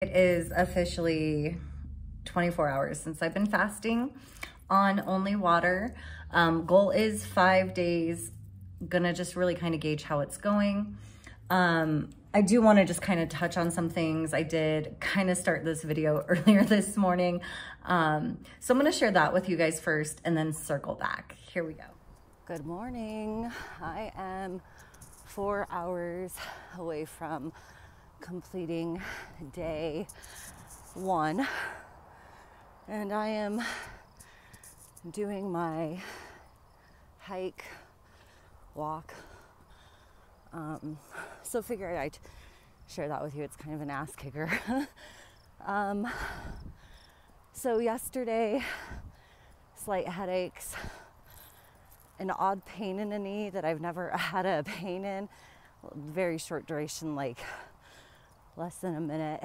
It is officially 24 hours since I've been fasting on only water. Goal is 5 days. Gonna just really kind of gauge how it's going. I do want to just kind of touch on some things. I did kind of start this video earlier this morning. So I'm going to share that with you guys first and then circle back. Here we go. Good morning. I am 4 hours away from completing day 1, and I am doing my hike, walk. So figured I'd share that with you. It's kind of an ass kicker. So yesterday, slight headaches, an odd pain in the knee that I've never had a pain in, very short duration, like less than a minute.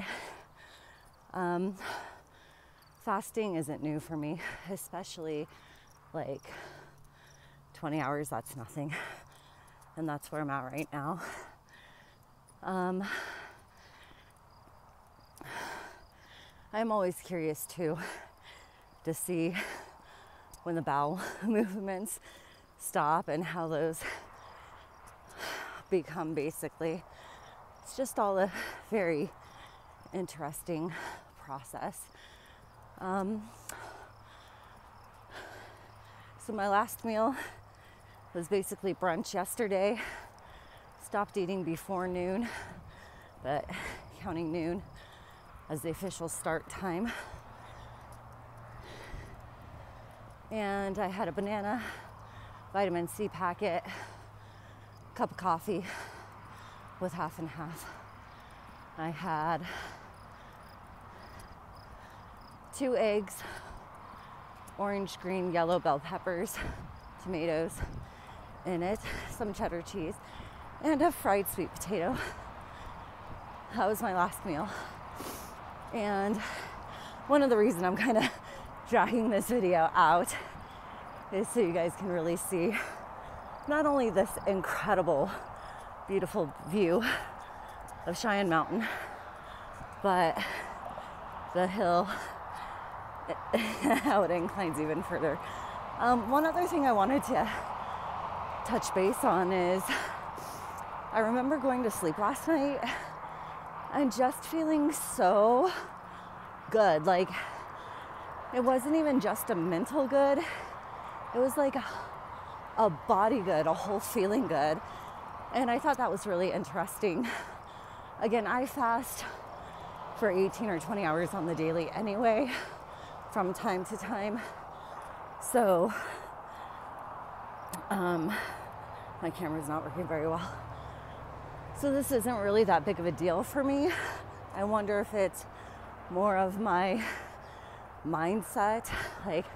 Fasting isn't new for me, especially like 20 hours, that's nothing. And that's where I'm at right now. I'm always curious too to see when the bowel movements stop and how those become basically. It's just all a very interesting process. So my last meal was basically brunch yesterday. Stopped eating before noon, but counting noon as the official start time. And I had a banana, vitamin C packet, cup of coffee with half and half. I had 2 eggs, orange, green, yellow bell peppers, tomatoes in it, some cheddar cheese, and a fried sweet potato. That was my last meal. And one of the reasons I'm kind of dragging this video out is so you guys can really see not only this incredible, beautiful view of Cheyenne Mountain, but the hill, how it inclines even further. One other thing I wanted to touch base on is I remember going to sleep last night and just feeling so good. Like, it wasn't even just a mental good. It was like a body good, a whole feeling good. And I thought that was really interesting. Again, I fast for 18 or 20 hours on the daily anyway, from time to time. So, my camera's not working very well. So this isn't really that big of a deal for me. I wonder if it's more of my mindset, like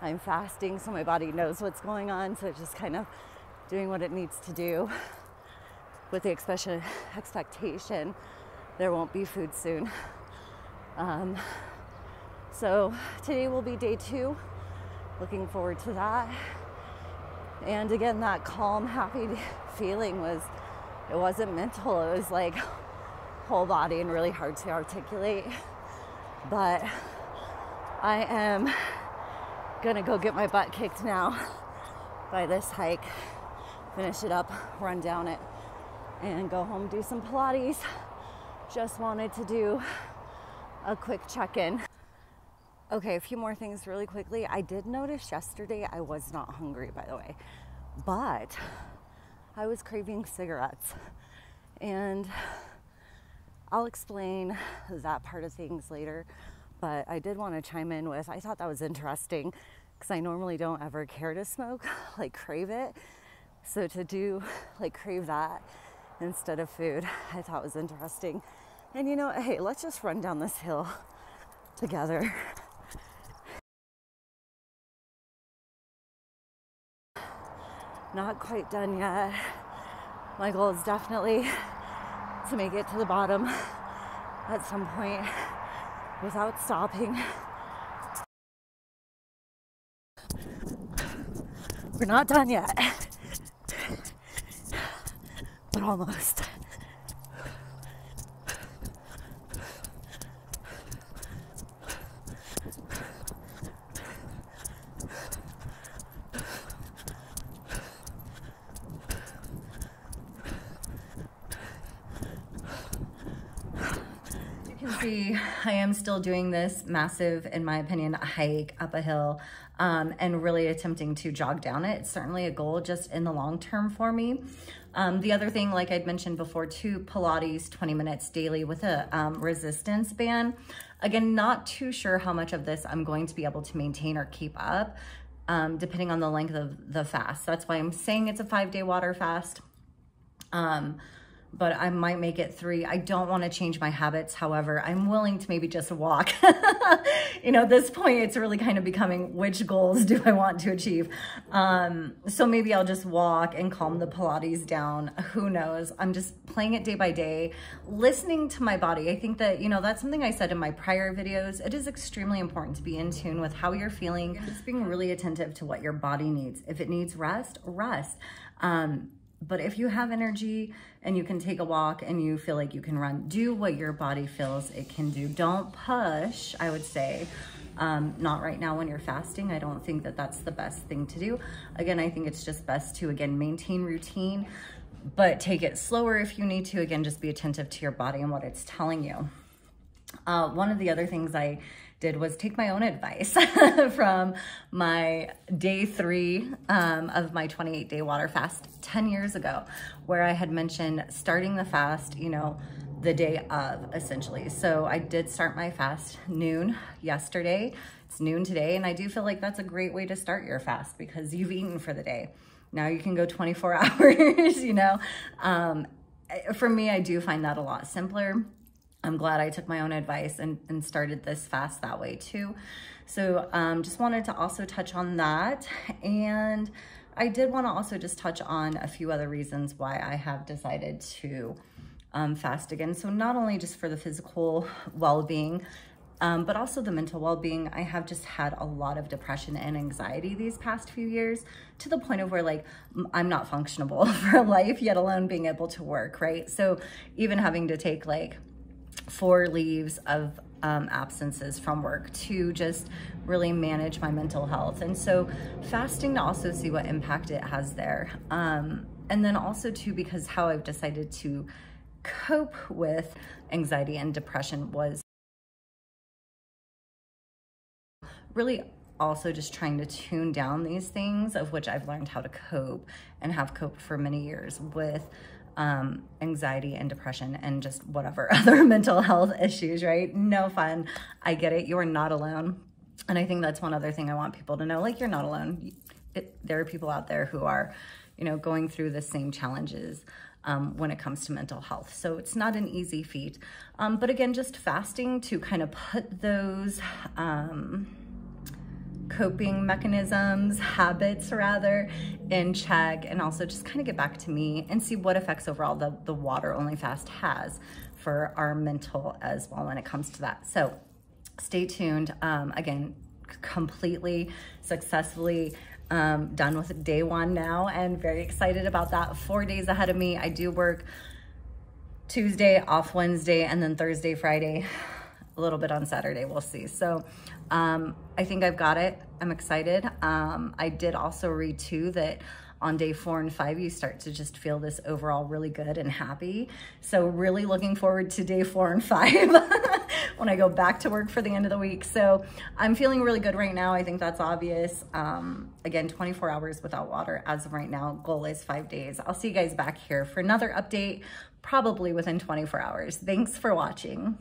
I'm fasting so my body knows what's going on, so it's just kind of doing what it needs to do with the expectation there won't be food soon. So today will be day 2. Looking forward to that. And again, that calm, happy feeling it wasn't mental, it was like whole body and really hard to articulate. But I am gonna go get my butt kicked now by this hike, finish it up, run down it, and go home, do some Pilates. Just wanted to do a quick check-in. Okay, a few more things really quickly. I did notice yesterday I was not hungry, by the way, but I was craving cigarettes. And I'll explain that part of things later, but I did want to chime in with, I thought that was interesting because I normally don't ever care to smoke, like crave it. So to do, like crave that instead of food, I thought was interesting. And you know, hey, let's just run down this hill together. Not quite done yet. My goal is definitely to make it to the bottom at some point without stopping. We're not done yet, but almost. can see, I am still doing this massive, in my opinion, hike up a hill, and really attempting to jog down it. It's certainly a goal just in the long term for me. The other thing, like I'd mentioned before too, Pilates 20 minutes daily with a resistance band. Again, not too sure how much of this I'm going to be able to maintain or keep up, depending on the length of the fast. That's why I'm saying it's a 5-day water fast. But I might make it 3. I don't want to change my habits. However, I'm willing to maybe just walk. You know, at this point, it's really kind of becoming, which goals do I want to achieve? So maybe I'll just walk and calm the Pilates down. Who knows? I'm just playing it day by day, listening to my body. I think that, you know, that's something I said in my prior videos. It is extremely important to be in tune with how you're feeling and just being really attentive to what your body needs. If it needs rest, rest. But if you have energy and you can take a walk and you feel like you can run, do what your body feels it can do. Don't push, I would say. Not right now when you're fasting. I don't think that that's the best thing to do. Again, I think it's just best to, again, maintain routine, but take it slower if you need to. Again, just be attentive to your body and what it's telling you. One of the other things I did was take my own advice from my day 3 of my 28-day water fast 10 years ago, where I had mentioned starting the fast, you know, the day of, essentially. So I did start my fast noon yesterday. It's noon today, and I do feel like that's a great way to start your fast because you've eaten for the day. Now you can go 24 hours, you know. For me, I do find that a lot simpler. I'm glad I took my own advice and started this fast that way too. So just wanted to also touch on that. And I did want to also just touch on a few other reasons why I have decided to fast again. So not only just for the physical well-being, but also the mental well-being. I have just had a lot of depression and anxiety these past few years, to the point of where, like, I'm not functionable for life, yet alone being able to work, right? So even having to take like 4 leaves of absences from work to just really manage my mental health. And so fasting to also see what impact it has there. And then also too, because how I've decided to cope with anxiety and depression was really also just trying to tune down these things, of which I've learned how to cope and have coped for many years with anxiety and depression and just whatever other mental health issues, right? No fun. I get it. You are not alone. And I think that's one other thing I want people to know, like, you're not alone. There are people out there who are, you know, going through the same challenges when it comes to mental health. So it's not an easy feat. But again, just fasting to kind of put those coping mechanisms, habits rather, in check, and also just kind of get back to me and see what effects overall the water only fast has for our mental as well when it comes to that. So stay tuned. Again, completely successfully done with day 1 now, and very excited about that. 4 days ahead of me. I do work Tuesday, off Wednesday, and then Thursday, Friday, a little bit on Saturday, we'll see. So I think I've got it. I'm excited. I did also read too that on day 4 and 5, you start to just feel this overall really good and happy. So really looking forward to day 4 and 5 when I go back to work for the end of the week. So I'm feeling really good right now. I think that's obvious. Again, 24 hours without water as of right now. Goal is 5 days. I'll see you guys back here for another update, probably within 24 hours. Thanks for watching.